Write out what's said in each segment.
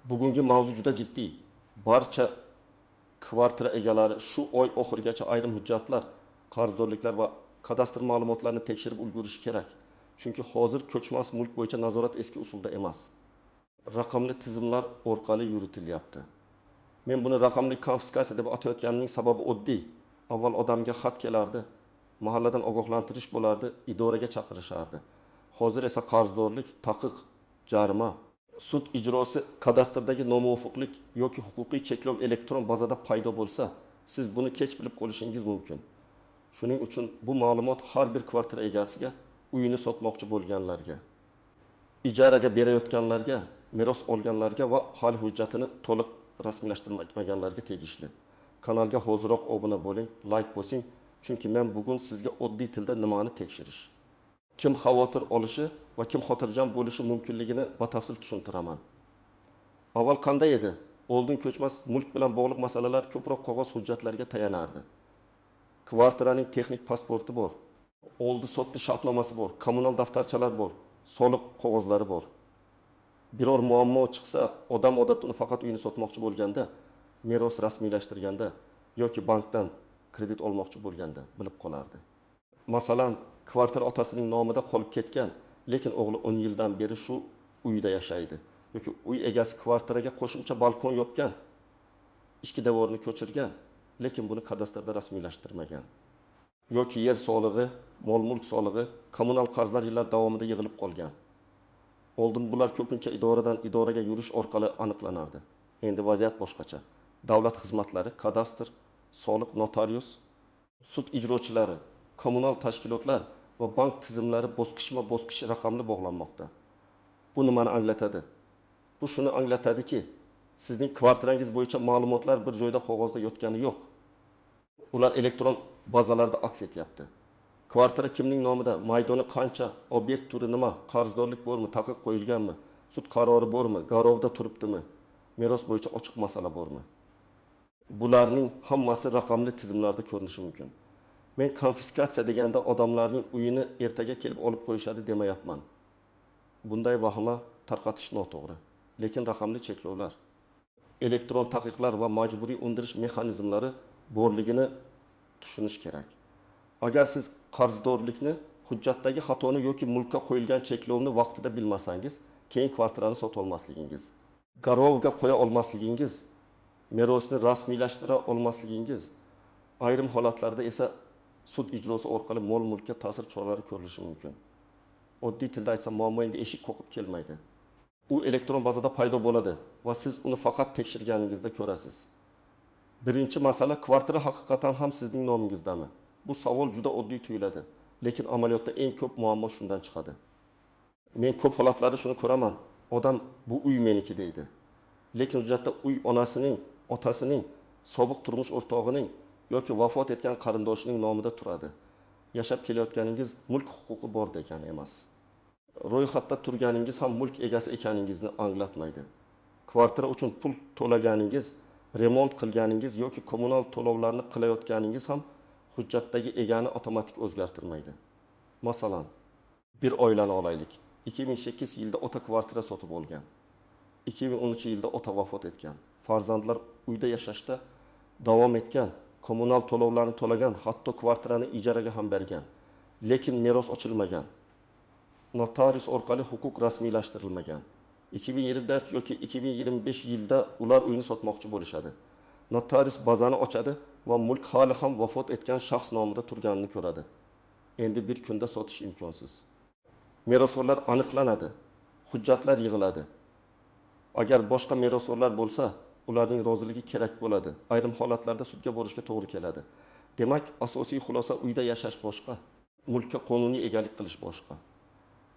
Bugungi mavzu juda jiddiy. Barcha kvartira egalari shu oy oxirigacha ayrim hujjatlar, qarzdorliklar va kadastr ma'lumotlarini tekshirib ulgurishi kerak. Chunki hozir ko'chmas mulk bo'yicha nazorat eski usulda emas. Raqamli tizimlar orqali yuritilyapti. Men buni raqamli konfiskatsiya deb atayotganimning sababi oddiy. Avval odamga xat kelardi, mahalladan ogohlantirish bo'lardi, idoraga chaqirishardi. Hozir esa qarzdorlik, taqiq, jarima, sud ijrosi, kadastrdagi nomuvofiqlik yoki huquqiy cheklov elektron bazada paydo bo'lsa, siz buni kech bilib qolishingiz mumkin. Shuning uchun bu ma'lumot har bir kvartira egasiga, uyini sotmoqchi bo'lganlarga, ijaraga berayotganlarga, meros olganlarga va hali hujjatini to'liq rasmiylashtirmaganlarga tegishli. Kanalga hoziroq obuna bo'ling, like bosing, chunki men bugun sizga oddiy tilda nimani tekshirish, kim xavotir olishi va kim xotirjam bo'lishi mumkinligini batafsil tushuntiraman. Avval qanday edi? Oldin ko'chmas mulk bilan bog'liq masalalar ko'proq qog'oz hujjatlarga tayanardi. Kvartiraning texnik pasporti bor, oldi sotdi shartnomasi bor, kommunal daftarchalar bor, soliq qog'ozlari bor. Biror muammo chiqsa, odam odatda faqat uyini sotmoqchi bo'lganda, meros rasmiylashtirganda yoki bankdan kredit olmoqchi bo'lganda bilib qolardi. Masalan, kvartira otasining nomida qolib ketgan, lekin o'g'li 10 yildan beri shu uyda yashaydi. Yoki uy egasi kvartiraga qo'shimcha balkon yopgan, ichki devorni ko'chirgan, lekin buni kadastrda rasmiylashtirmagan. Yoki yer solig'i, mol-mulk solig'i, kommunal qarzlar yillar davomida yig'ilib qolgan. Oldin bular ko'pincha idoradan idoraga yurish orqali aniqlanardi. Endi vaziyat boshqacha. Davlat xizmatlari, kadastr, soliq, notarius, sud ijrochilari, kommunal tashkilotlar va bank tizimlari bosqichma-bosqich raqamli bog'lanmoqda. Bu nimani anglatadi? Bu shuni anglatadiki, sizning kvartirangiz bo'yicha ma'lumotlar bir joyda qog'ozda yotgani yo'q. Ular elektron bazalarda aks etyapti. Kvartira kimning nomida, maydoni qancha, obyekt turi nima, qarzdorlik bormi, taqiq qo'yilganmi, sud qarori bormi, garovda turibdimi, meros bo'yicha ochiq masala bormi? Bularning hammasi raqamli tizimlarda ko'rinishi mumkin. Men konfiskatsiya deganda odamlarning uyini ertaga kelib olib qo'yishadi demayapman. Bunday vahima tarqatish noto'g'ri. Lekin raqamli cheklovlar, elektron taqiqlar va majburiy undirish mexanizmlari borligini tushunish kerak. Agar siz qarzdorlikni, hujjatdagi xatoni yoki mulkka qo'yilgan cheklovni vaqtida bilmasangiz, keyin kvartirani sota olmasligingiz, garovga qo'ya olmasligingiz, merosni rasmiylashtira olmasligingiz, ayrim holatlarda esa sud ijrosi orqali mol-mulkka ta'sir choralari ko'rilishi mumkin. Oddiy tilda aytsam, muammo endi eshik qoqib kelmaydi. U elektron bazada paydo bo'ladi va siz uni faqat tekshirganingizda ko'rasiz. Birinchi masala, kvartira haqiqatan ham sizning nomingizdami? Bu savol juda oddiy tuyuladi, lekin amaliyotda eng ko'p muammo shundan chiqadi. Men ko'p holatlarda shuni ko'raman. Odam bu uy meniki deydi. Lekin hujjatda uy onasining, otasining, sobiq turmush o'rtog'ining yoki vafot etgan qarindoshining nomida turadi. Yashab kelayotganingiz mulk huquqi bor degani emas. Ro'yxatda turganingiz ham mulk egasi ekaningizni anglatmaydi. Kvartira uchun pul to'laganingiz, remont qilganingiz yoki kommunal to'lovlarni qilayotganingiz ham hujjatdagi egani avtomatik o'zgartirmaydi. Masalan, bir oilani olaylik. 2008 yilda ota kvartira sotib olgan. 2013 yilda ota vafot etgan. Farzandlar uyda yashashda davom etgan, kommunal to'lovlarni to'lagan, hatto kvartirani ijaraga ham bergan. Lekin meros ochilmagan. Notarius orqali huquq rasmiylashtirilmagan. 2024 yoki 2025 yilda ular uyini sotmoqchi bo'lishadi. Notarius bazani ochadi va mulk hali ham vafot etgan shaxs nomida turganini ko'radi. Endi bir kunda sotish imkonsiz. Merosxo'rlar aniqlanadi, hujjatlar yig'iladi. Agar boshqa merosxo'rlar bo'lsa, ularning roziligi kerak bo'ladi. Ayrim holatlarda sudga borishga to'g'ri keladi. Demak, asosiy xulosa uyda yashash boshqa, mulkka qonuniy egalik qilish boshqa.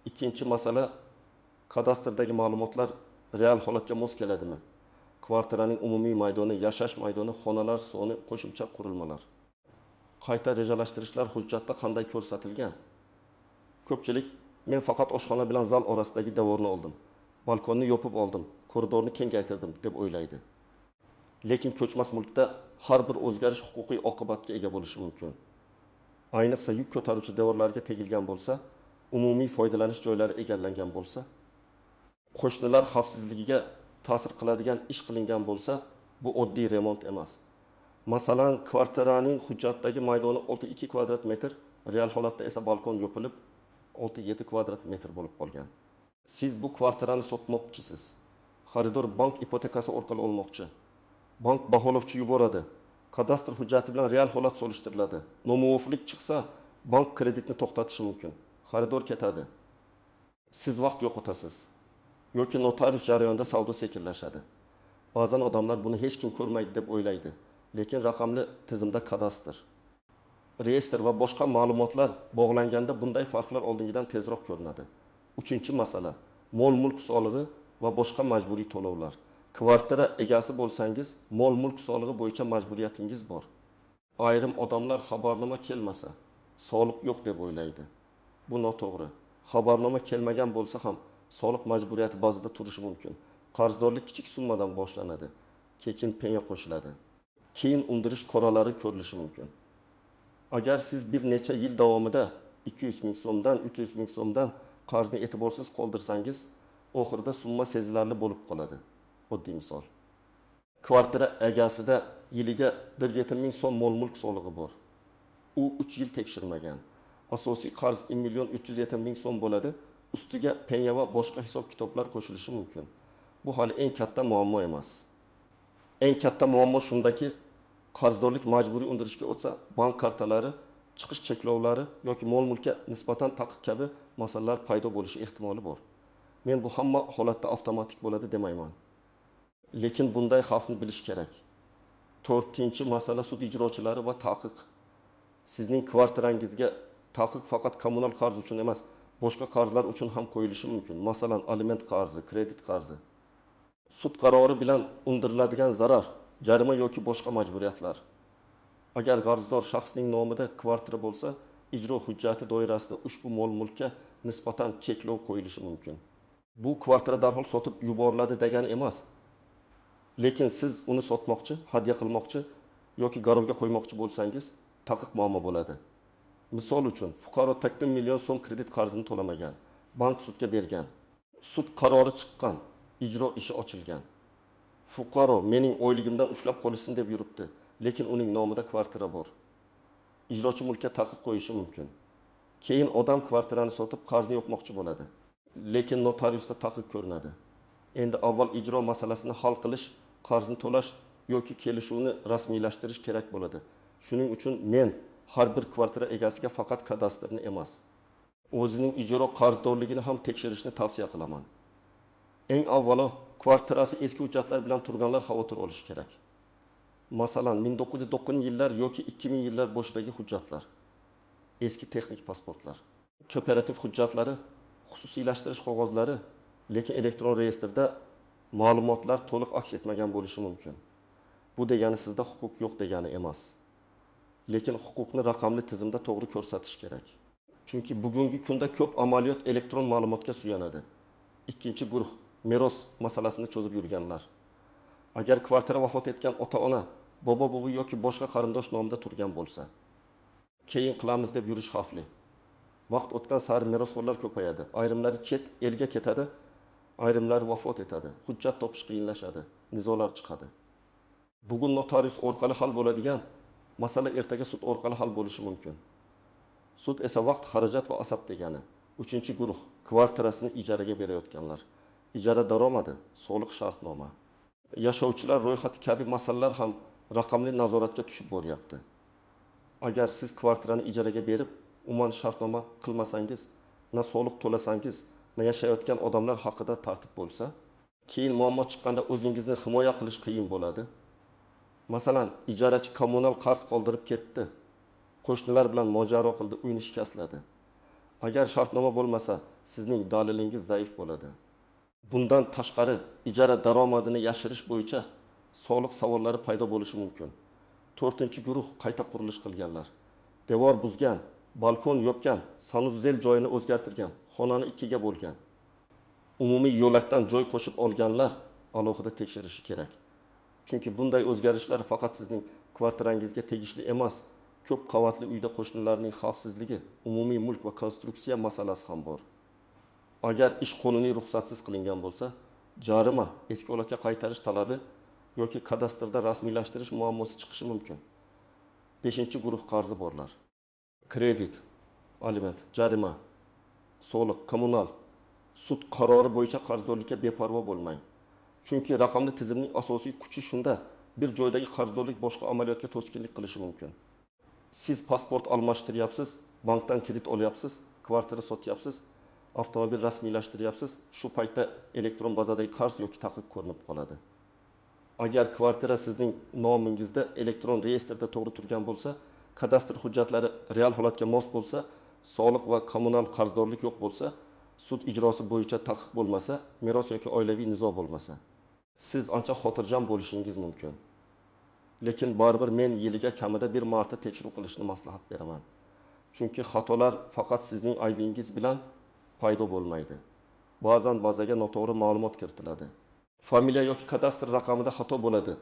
Ikkinchi masala, kadastrdagi ma'lumotlar real holatga mos keladimi? Kvartiraning umumiy maydoni, yashash maydoni, xonalar soni, qo'shimcha qurilmalar. Qayta rejalashtirishlar hujjatda qanday ko'rsatilgan? Ko'pchilik men faqat oshxona bilan zal orasidagi devorni oldim, balkonni yopib oldim, koridorni kengaytirdim deb o'ylaydi. Lekin ko'chmas mulkda har bir o'zgarish huquqiy oqibatga ega bo'lishi mumkin. Ayniqsa yuk ko'taruvchi devorlarga tegilgan bo'lsa, umumiy foydalanish joylari egallangan bo'lsa, qo'shnilar xavfsizligiga ta'sir qiladigan ish qilingan bo'lsa, bu oddiy remont emas. Masalan, kvartiraning hujjatdagi maydoni 6,2 kvadrat metr, real holatda esa balkon yopilib 6-7 kvadrat metr bo'lib qolgan. Siz bu kvartirani sotmoqchisiz. Xaridor bank ipotekasi orqali olmoqchi. Bank baholovchi yuboradi. Kadastr hujjati bilan real holat solishtiriladi. Nomuvofiqlik chiqsa, bank kreditni to'xtatishi mumkin. Xaridor ketadi. Siz vaqt yo'qotasiz. Yoki notarius jarayonida savdo sekinlashadi. Ba'zan odamlar buni hech kim ko'rmaydi deb o'ylaydi. Lekin raqamli tizimda kadastr, reyestr va boshqa ma'lumotlar bog'langanda bunday farqlar oldingidan tezroq ko'rinadi. 3-masala, mol-mulk solig'i va boshqa majburiy to'lovlar. Kvartira egasi bo'lsangiz, mol-mulk solig'i bo'yicha majburiyatingiz bor. Ayrim odamlar xabarnoma kelmasa, soliq yo'q deb o'ylaydi. Bu noto'g'ri. Xabarnoma kelmagan bo'lsa ham soliq majburiyati bazida turishi mumkin. Qarzdorlik kichik summadan boshlanadi, keyin penya qo'shiladi. Keyin undirish qoralari ko'rilishi mumkin. Agar siz bir necha yil davomida 200 ming so'mdan, 300 ming so'mdan qarzni e'tiborsiz qoldirsangiz, oxirida summa sezilarli bo'lib qoladi. Oddiy misol. Kvartira egasida yiliga 1,7 ming so'm mol-mulk solig'i bor. U 3 yil tekshirmagan. Asosiy qarz 1,370,000 so'm bo'ladi. Ustiga penya va boshqa hisob-kitoblar qo'shilishi mumkin. Bu hali eng katta muammo emas. Eng katta muammo shundaki, qarzdorlik majburiy undirishga o'tsa, bank kartalari, chiqish cheklovlari yoki mol-mulkka nisbatan taqiq kabi masalalar paydo bo'lishi ehtimoli bor. Men bu hamma holatda avtomatik bo'ladi demayman. Lekin bunday xavfni bilish kerak. 4-masala sud ijrochilari va taqiq. Sizning kvartirangizga taqiq faqat kommunal qarz uchun emas, boshqa qarzlar uchun ham qo'yilishi mumkin. Masalan, aliment qarzi, kredit qarzi. Sud qarori bilan undiriladigan zarar, jarima yoki boshqa majburiyatlar. Agar qarzdor shaxsning nomida kvartira bo'lsa, ijro hujjati doirasida ushbu mol-mulkka nisbatan cheklov qo'yilishi mumkin. Bu kvartira darhol sotib yuboriladi degani emas. Lekin siz uni sotmoqchi, hadya qilmoqchi yoki garovga qo'ymoqchi bo'lsangiz, taqiq muammo bo'ladi. Misol uchun, fuqaro 1 million so'm kredit qarzini to'lamagan, bank sudga bergan. Sud qarori chiqqan, ijro ishi ochilgan. Fuqaro mening oyligimdan ushlab qolishsin deb yuribdi, lekin uning nomida kvartira bor. Ijrochi mulkka taqiq qo'yishi mumkin. Keyin odam kvartirani sotib qarzni yopmoqchi bo'ladi, lekin notariusda taqiq ko'rinadi. Endi avval ijro masalasini hal qilish, qarzni to'lash yoki kelishuvni rasmiylashtirish kerak bo'ladi. Shuning uchun men har bir kvartira egasiga faqat kadastrni emas, o'zining ijro qarzdorligini ham tekshirishni tavsiya qilaman. Eng avvalo, kvartirasi eski hujjatlar bilan turganlar xavotir olishi kerak. Masalan, 1990-yillar yoki 2000-yillar boshidagi hujjatlar, eski texnik pasportlar, kooperativ hujjatlari, xususiylashtirish qog'ozlari, lekin elektron reyestrda ma'lumotlar to'liq aks etmagan bo'lishi mumkin. Bu degani sizda huquq yo'q degani emas. Lekin huquqni raqamli tizimda to'g'ri ko'rsatish kerak. Chunki bugungi kunda ko'p amaliyot elektron ma'lumotga suyanadi. Ikkinchi guruh meros masalasini cho'zib yurganlar. Agar kvartira vafot etgan ota-ona, bobo-buvi yoki boshqa qarindosh nomida turgan bo'lsa, keyin qilamiz deb yurish xavfli. Vaqt o'tgan sari merosxo'rlar ko'payadi. Ayrimlari chet elga ketadi, ayrimlari vafot etadi. Hujjat topish qiyinlashadi, nizolar chiqadi. Bugun notarius orqali hal bo'ladigan masala ertaga sud orqali hal bo'lishi mumkin. Sud esa vaqt, xarajat va asab degani. 3-guruh kvartirasini ijaraga berayotganlar. Ijara daromadi, soliq shartnoma, yashovchilar ro'yxati kabi masalalar ham raqamli nazoratga tushib boryapti. Agar siz kvartirani ijaraga berib, umuman shartnoma qilmasangiz, na soliq to'lasangiz, na yashayotgan odamlar haqida tartib bo'lsa, keyin muammo chiqqanda o'zingizni himoya qilish qiyin bo'ladi. Masalan, ijarachi kommunal qarz qoldirib ketdi. Qo'shnilar bilan mojaro qildi, uyni shikastladi. Agar shartnoma bo'lmasa, sizning dalilingiz zaif bo'ladi. Bundan tashqari, ijara daromadini yashirish bo'yicha soliq savollari paydo bo'lishi mumkin. 4-guruh qayta qurilish qilganlar. Devor buzgan, balkon yopgan, sanuzel joyini o'zgartirgan, xonani 2ga bo'lgan. Umumiy yo'lakdan joy qo'shib olganlar alohida tekshirishi kerak. Chunki bunday o'zgarishlar faqat sizning kvartirangizga tegishli emas, ko'p qavatli uyda qo'shnilarning xavfsizligi, umumiy mulk va konstruksiya masalasi ham bor. Agar ish qonuniy ruxsatsiz qilingan bo'lsa, jarima, eski holatga qaytarish talabi yoki kadastrda rasmiylashtirish muammosi chiqishi mumkin. 5-guruh qarzi borlar. Kredit, aliment, jarima, soliq, kommunal, sud qarori bo'yicha qarzdorlikka beparvo bo'lmang. Chunki raqamli tizimning asosiy kuchi shunda, bir joydagi qarzdorlik boshqa amaliyotga to'sqinlik qilishi mumkin. Siz pasport almashtiryapsiz, bankdan kredit olyapsiz, kvartira sotyapsiz, avtomobil rasmiylashtiryapsiz, shu paytda elektron bazadagi qarz yoki taqiq ko'rinib qoladi. Agar kvartira sizning nomingizda elektron reyestrda to'g'ri turgan bo'lsa, kadastr hujjatlari real holatga mos bo'lsa, soliq va kommunal qarzdorlik yo'q bo'lsa, sud ijrosi bo'yicha taqiq bo'lmasa, meros yoki oilaviy nizo bo'lmasa, siz ancha xotirjam bo'lishingiz mumkin. Lekin baribir men yiliga kamida bir marta tekshiruv qilishni maslahat beraman. Chunki xatolar faqat sizning aybingiz bilan paydo bo'lmaydi. Ba'zan bazaga noto'g'ri ma'lumot kiritiladi. Familiya yoki kadastr raqamida xato bo'ladi.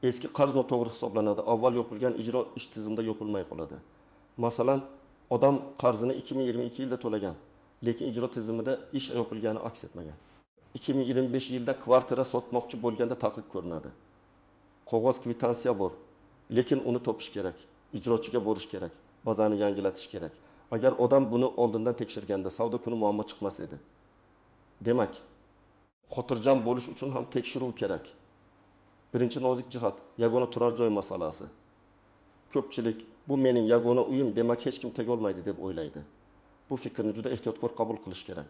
Eski qarz noto'g'ri hisoblanadi. Avval yopilgan ijro ish tizimida yopilmay qoladi. Masalan, odam qarzini 2022 yilda to'lagan, lekin ijro tizimida ish yopilgani aks etmagan. 2025 yilda kvartira sotmoqchi bo'lganda taqiq ko'rinadi. Qog'oz kvitansiya bor, lekin uni topish kerak, ijrochiga borish kerak, bazani yangilatish kerak. Agar odam buni oldindan tekshirganda savdo kuni muammo chiqmas edi. Demak, xotirjam bo'lish uchun ham tekshiruv kerak. Birinchi nozik jihat yagona turar joy masalasi. Ko'pchilik bu mening yagona uyim, demak hech kim tegolmaydi deb o'ylaydi. Bu fikrni juda ehtiyotkor qabul qilish kerak.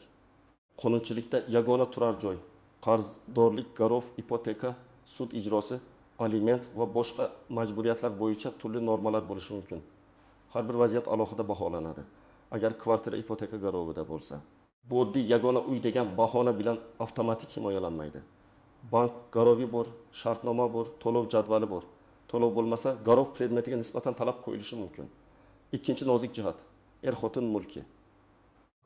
Qonunchilikda yagona turar joy, qarzdorlik, garov, ipoteka, sud ijrosi, aliment va boshqa majburiyatlar bo'yicha turli normalar bo'lishi mumkin. Har bir vaziyat alohida baholanadi. Agar kvartira ipoteka garovida bo'lsa, bu oddiy yagona uy degan bahona bilan avtomatik himoyalanmaydi. Bank garovi bor, shartnoma bor, to'lov jadvali bor. To'lov bo'lmasa, garov predmetiga nisbatan talab qo'yilishi mumkin. Ikkinchi nozik jihat, er-xotin mulki.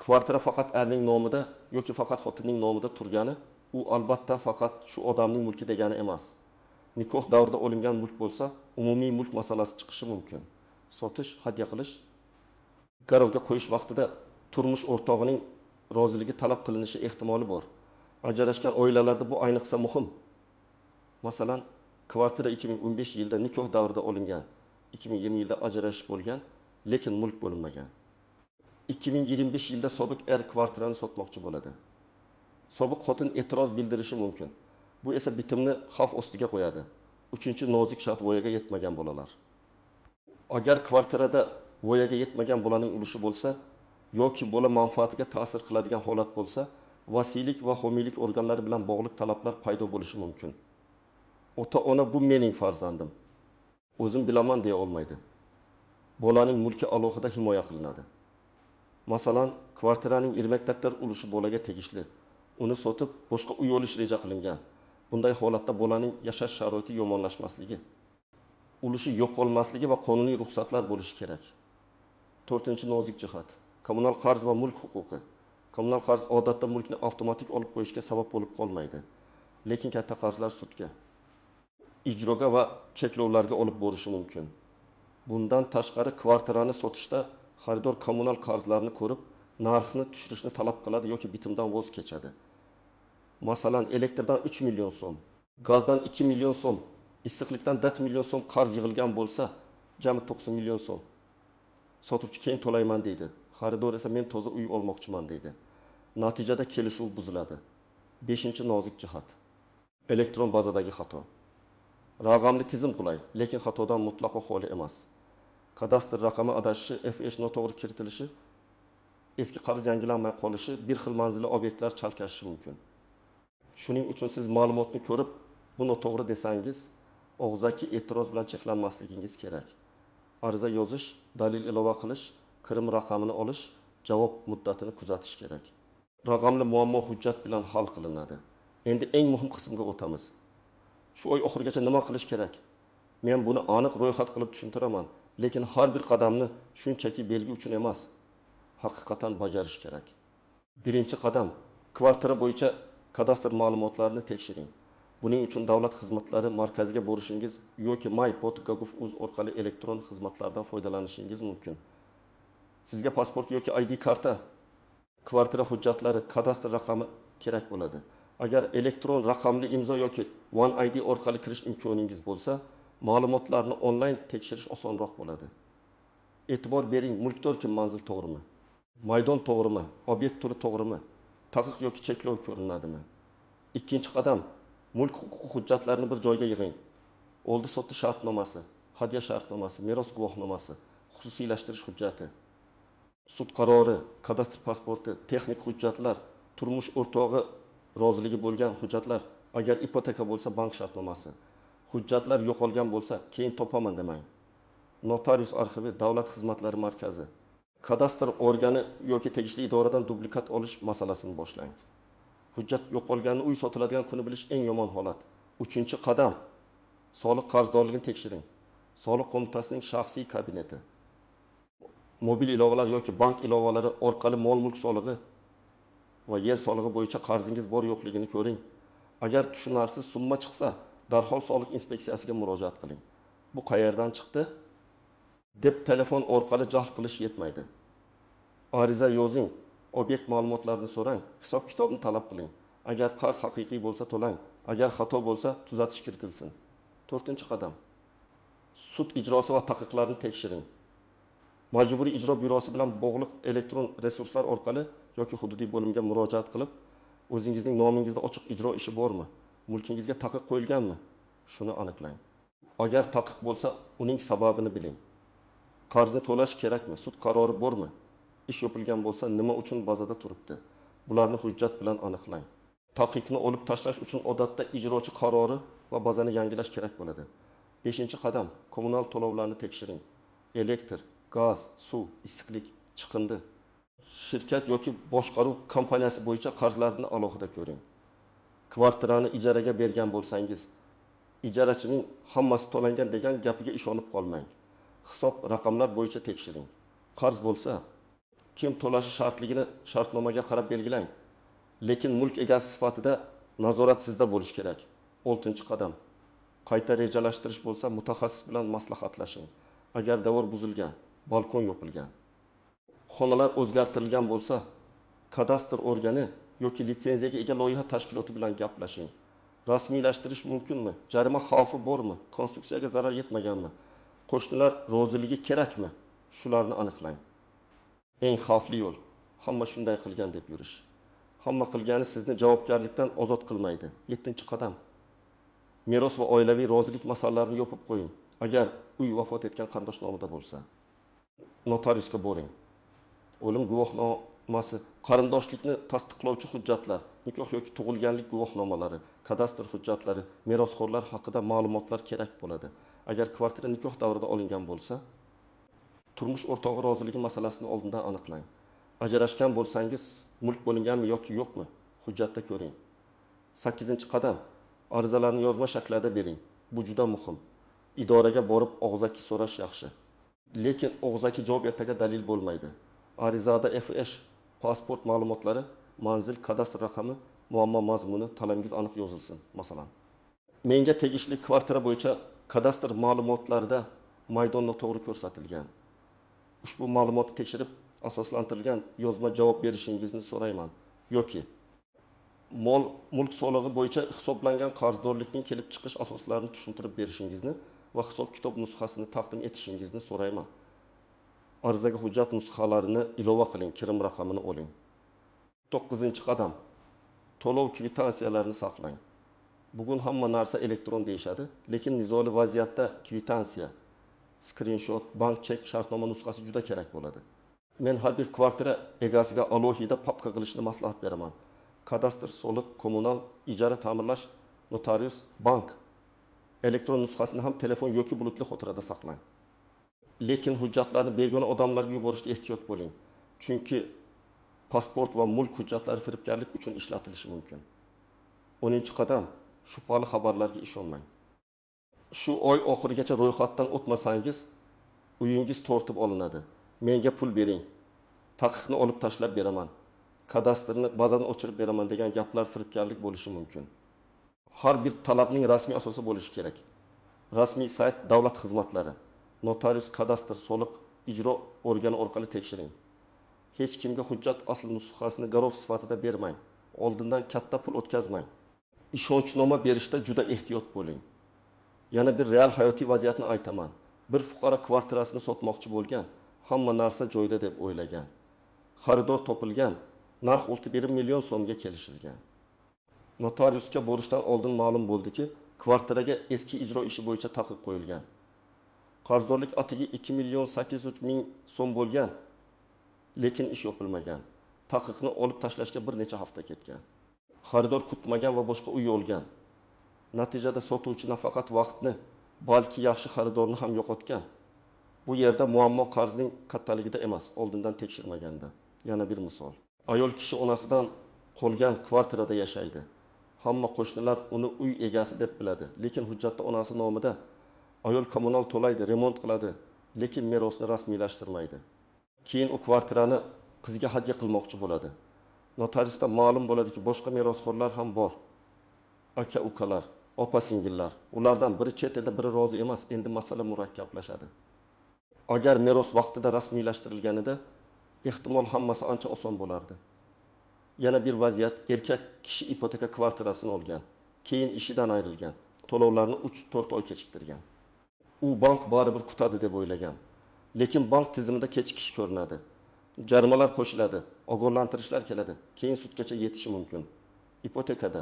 Kvartira faqat erning nomida yoki faqat xotinning nomida turgani, u albatta faqat shu odamning mulki degani emas. Nikoh davrida olingan mulk bo'lsa, umumiy mulk masalasi chiqishi mumkin. Sotish, hadya qilish, garovga qo'yish vaqtida turmush o'rtog'ining roziligi talab qilinishi ehtimoli bor. Ajrashgan oilalarda bu ayniqsa muhim. Masalan, kvartira 2015 yilda nikoh davrida olingan, 2020 yilda ajrashish bo'lgan, lekin mulk bo'linmagan. 2025 yilda sobiq er kvartirani sotmoqchi bo'ladi. Sobiq xotin e'tiroz bildirishi mumkin. Bu esa bitimni xavf ostiga qo'yadi. Uchinchi nozik shart voyaga yetmagan bolalar. Agar kvartirada voyaga yetmagan bolaning ulushi bo'lsa yoki bola manfaatiga ta'sir qiladigan holat bo'lsa, vasiylik va homiylik organlari bilan bog'liq talablar paydo bo'lishi mumkin. Ota-ona bu mening farzandim, o'zim bilaman deya olmaydi. Bolaning mulki alohida himoya qilinadi. Masalan, kvartiraning irmakdaktar ulushi bolaga tegishli. Uni sotib boshqa uy olish reja qilingan. Bunday holatda bolaning yashash sharoiti yomonlashmasligi, ulushi yo'qolmasligi va qonuniy ruxsatlar bo'lishi kerak. 4-nozik jihat, kommunal qarz va mulk huquqi. Kommunal qarz odatda mulkni avtomatik olib qo'yishga sabab bo'lib qolmaydi, lekin katta qarzlar sudga, ijroga va cheklovlarga olib borishi mumkin. Bundan tashqari kvartirani sotishda xaridor kommunal qarzlarni ko'rib, narxni tushirishni talab qiladi yoki bitimdan voz kechadi. Masalan, elektrdan 3 million so'm, gazdan 2 million so'm, issiqlikdan 4 million so'm qarz yig'ilgan bo'lsa, jami 90 million so'm. Sotuvchi keyin to'layman deydi. Xaridor esa men toza uy olmoqchiman deydi. Natijada kelishuv buziladi. 5-nozik jihat. Elektron bazadagi xato. Raqamli tizim qulay, lekin xatodan mutlaqo xoli emas. Kadastr raqami adashishi, FH noto'g'ri kiritilishi, eski qarz yangilanmay qolishi, bir xil manzilli obyektlar chalkashishi mumkin. Shuning uchun siz ma'lumotni ko'rib, bu noto'g'ri desangiz, og'zaki e'tiroz bilan cheklanmasligingiz kerak. Ariza yozish, dalil ilova qilish, kirim raqamini olish, javob muddatini kuzatish kerak. Raqamli muammo hujjat bilan hal qilinadi. Endi eng muhim qismga o'tamiz. Shu oy oxirigacha nima qilish kerak? Men buni aniq ro'yxat qilib tushuntiraman, lekin har bir qadamni shunchaki belgi uchun emas, haqiqatan bajarish kerak. Birinchi qadam, kvartira bo'yicha kadastr ma'lumotlarini tekshiring. Buning uchun davlat xizmatlari markaziga borishingiz yoki my.gov.uz orqali elektron xizmatlardan foydalanishingiz mumkin. Sizga pasport yoki ID karta, kvartira hujjatlari, kadastr raqami kerak bo'ladi. Agar elektron raqamli imzo yoki One ID orqali kirish imkoningiz bo'lsa, ma'lumotlarni onlayn tekshirish osonroq bo'ladi. E'tibor bering, mulkdor kim, manzil to'g'rimi? Maydon to'g'rimi? Obyekt turi to'g'rimi? Taqiq yoki cheklov ko'rinadimi? Ikkinchi qadam, mulk huquqi hujjatlarini bir joyga yig'ing. Oldi sotdi shartnomasi, hadya shartnomasi, meros guvohnomasi, xususiylashtirish hujjati, sud qarori, kadastr pasporti, texnik hujjatlar, turmush o'rtog'i roziligi bo'lgan hujjatlar, agar ipoteka bo'lsa bank shartnomasi, hujjatlar yo'qolgan bo'lsa keyin topaman demang. Notarius arxivi, davlat xizmatlari markazi, kadastr organi yoki tegishli idoradan dublikat olish masalasini boshlang. Hujjat yo'qolganini uy sotiladigan kuni bilish eng yomon holat. Uchinchi qadam, soliq qarzdorligini tekshiring. Soliq qo'mitasining shaxsiy kabineti, mobil ilovalar yoki bank ilovalari orqali mol-mulk solig'i va yer solig'i bo'yicha qarzingiz bor yo'qligini ko'ring. Agar tushunarsiz summa chiqsa, darhol soliq inspeksiyasiga murojaat qiling. Bu qayerdan chiqdi deb telefon orqali jalb qilish yetmaydi. Ariza yozing, obyekt ma'lumotlarini so'rang, hisob-kitobni talab qiling. Agar qarz haqiqiy bo'lsa to'lang, agar xato bo'lsa tuzatish kiritilsin. 4-qadam. Sud ijrosi va taqiqlarni tekshiring. Majburiy ijro byurosi bilan bog'liq elektron resurslar orqali yoki hududiy bo'limga murojaat qilib, o'zingizning nomingizda ochiq ijro ishi bormi? Mulkingizga taqiq qo'yilganmi? Shuni aniqlang. Agar taqiq bo'lsa, uning sababini biling. Qarzni to'lash kerakmi? Sud qarori bormi? Ish yopilgan bo'lsa, nima uchun bazada turibdi? Bularni hujjat bilan aniqlang. Taqiqni olib tashlash uchun odatda ijrochi qarori va bazani yangilash kerak bo'ladi. 5-qadam, kommunal to'lovlarni tekshiring. Elektr, gaz, suv, issiqlik, chiqindi. Shirkat yoki boshqaruv kompaniyasi bo'yicha qarzlarni alohida ko'ring. Kvartirani ijaraga bergan bo'lsangiz, ijarachining hammasi to'langan degan gapiga ishonib qolmang. Hisob raqamlar bo'yicha tekshiring. Qarz bo'lsa, kim to'lashi shartligini shartnomaga qarab belgilang. Lekin mulk egasi sifatida nazorat sizda bo'lishi kerak. 6-qadam. Qayta rejalashtirish bo'lsa, mutaxassis bilan maslahatlashing. Agar devor buzilgan, balkon yopilgan, xonalar o'zgartirilgan bo'lsa, kadastr organi yoki litsenziyaga ega loyiha tashkiloti bilan gaplashing. Rasmiylashtirish mumkinmi? Jarima xavfi bormi? Konstruksiyaga zarar yetmaganmi? Qo'shnilar roziligi kerakmi? Shularni aniqlang. Eng xavfli yo'l hamma shunday qilgan deb yurish. Hamma qilgani sizni javobgarlikdan ozod qilmaydi. 7-qadam. Meros va oilaviy rozilik masalalarini yopib qo'ying. Agar uy vafot etgan qarindosh nomida bo'lsa, notariusga boring. O'lim guvohnomasi, qarindoshlikni tasdiqlovchi hujjatlar, nikoh yoki tug'ilganlik guvohnomalari, kadastr hujjatlari, merosxo'rlar haqida ma'lumotlar kerak bo'ladi. Agar kvartira nikoh davrida olingan bo'lsa, turmush o'rtog'i roziligi masalasini oldindan aniqlang. Ajrashgan bo'lsangiz, mulk bo'linganmi yoki yo'qmi? Hujjatda ko'ring. 8-qadam. Arizalarni yozma shaklida bering. Bu juda muhim. Idoraga borib og'zaki so'rash yaxshi. Lekin og'zaki javob ertaga dalil bo'lmaydi. Arizada FH, pasport ma'lumotlari, manzil, kadastr raqami, muammo mazmuni, talabingiz aniq yozilsin, masalan. Menga tegishli kvartira bo'yicha kadastr ma'lumotlarida maydon noto'g'ri ko'rsatilgan. Ushbu ma'lumotni tekshirib, asoslantirilgan yozma javob berishingizni so'rayman. Yoki mulk solig'i bo'yicha hisoblangan qarzdorlikning kelib chiqish asoslarini tushuntirib berishingizni va hisob-kitob nusxasini taqdim etishingizni so'rayman. Arizaga hujjat nusxalarini ilova qiling, kirim raqamini oling. 9-qadam. To'lov kvitansiyalarini saqlang. Bugun hamma narsa elektron deyishadi, lekin nizoli vaziyatda kvitansiya, screenshot, bank chek, shartnoma nusxasi juda kerak bo'ladi. Men har bir kvartira egasiga alohida papka qilishni maslahat beraman. Kadastr, soliq, kommunal, ijara, ta'mirlash, notarius, bank. Elektron nusxasini ham telefon yoki bulutli xotirada saqlang. Lekin hujjatlarni begona odamlarga yuborishda ehtiyot bo'ling. Chunki pasport va mulk hujjatlari firibgarlik uchun ishlatilishi mumkin. 10-qadam. Shubhali xabarlarga ishonmang. Shu oy oxirigacha ro'yxatdan o'tmasangiz, uyingiz tortib olinadi. Menga pul bering. Taqiqni olib tashlab beraman. Kadastrni bazadan o'chirib beraman degan gaplar firibgarlik bo'lishi mumkin. Har bir talabning rasmiy asosi bo'lishi kerak. Rasmiy sayt davlat xizmatlari, notarius, kadastr, soliq, ijro organi orqali tekshiring. Hech kimga hujjat asl nusxasini garov sifatida bermang. oldindan katta pul o'tkazmang. Ishonchnoma berishda juda ehtiyot bo'ling. Yana bir real hayotiy vaziyatni aytaman. Bir fuqaro kvartirasini sotmoqchi bo'lgan, hamma narsa joyida deb o'ylagan. Xaridor topilgan, narx 61 million so'mga kelishilgan. Notariusga borishdan oldin ma'lum bo'ldiki, kvartiraga eski ijro ishi bo'yicha taqiq qo'yilgan. Qarzdorlik atigi 2 million 800 ming so'm bo'lgan, lekin ish yopilmagan. Taqiqni olib tashlashga bir necha hafta ketgan. Xaridor kutmagan va boshqa uy olgan. Natijada sotuvchi nafaqat vaqtni, balki yaxshi xaridorni ham yo'qotgan. Bu yerda muammo qarzning kattaligida emas, oldindan tekshirmaganda. Yana bir misol. Ayol kishi onasidan qolgan kvartirada yashaydi. Hamma qo'shnilar uni uy egasi deb biladi, lekin hujjatda onasi nomida. Ayol kommunal to'laydi, remont qiladi, lekin merosni rasmiylashtirmaydi. Keyin u kvartirani qizga hadya qilmoqchi bo'ladi. Notariusda ma'lum bo'ladiki, boshqa merosxo'rlar ham bor. Aka-ukalar, opa-singillar. Ulardan biri chet elda, biri rozi emas. Endi masala murakkablashadi. Agar meros vaqtida rasmiylashtirilganida, ehtimol hammasi ancha oson bo'lardi. Yana bir vaziyat, erkak kishi ipoteka kvartirasini olgan, keyin ishidan ayrilgan, to'lovlarni 3-4 oy kechiktirgan. U bank baribir kutadi deb o'ylagan. Lekin bank tizimida kechikish ko'rinadi. Jarimalar qo'shiladi, ogohlantirishlar keladi, keyin sudgacha yetishi mumkin. Ipotekada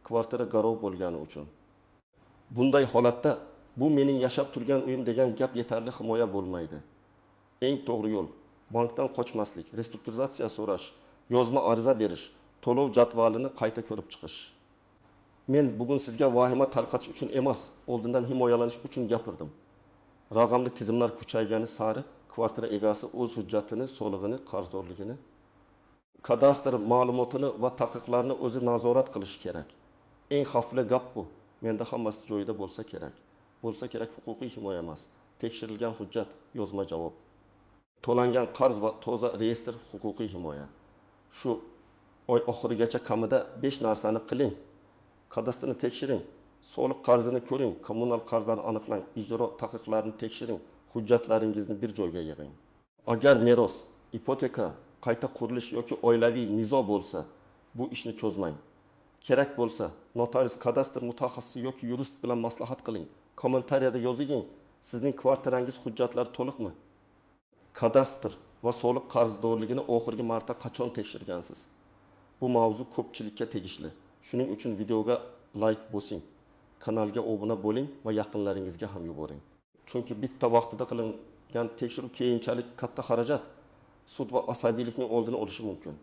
kvartira garov bo'lgani uchun. Bunday holatda bu mening yashab turgan uyim degan gap yetarli himoya bo'lmaydi. Eng to'g'ri yo'l bankdan qochmaslik, restrukturizatsiya so'rash, yozma ariza berish, to'lov jadvalini qayta ko'rib chiqish. Men bugun sizga vahima tarqatish uchun emas, oldindan himoyalanish uchun gapirdim. Raqamli tizimlar kuchaygani sari kvartira egasi o'z hujjatini, solig'ini, qarzdorligini, kadastr ma'lumotini va taqiqlarni o'zi nazorat qilishi kerak. Eng xavfli gap bu. Menda hammasi joyida bo'lsa kerak. Bo'lsa kerak huquqiy himoya emas, tekshirilgan hujjat, yozma javob. To'langan qarz va toza reyestr huquqiy himoya. Shu oy oxirigacha kamida 5 narsani qiling. Kadastrni tekshiring, soliq qarzini ko'ring, kommunal qarzlarni aniqlang, ijro taqiqlarini tekshiring, hujjatlaringizni bir joyga yig'ing. Agar meros, ipoteka, qayta qurilish yoki oilaviy nizo bo'lsa, bu ishni cho'zmang. Kerak bo'lsa, notarius, kadastr mutaxassisi yoki yurist bilan maslahat qiling. Kommentariyada yozing, sizning kvartirangiz hujjatlari to'liqmi? Kadastr va soliq qarzdorligini oxirgi marta qachon tekshirgansiz? Bu mavzu ko'pchilikka tegishli. Shuning uchun videoga like bosing, kanalga obuna bo'ling va yaqinlaringizga ham yuboring. Chunki bitta vaqtida qilingan tekshiruv keyinchalik katta xarajat, sud va asabiylikning oldini olishi mumkin.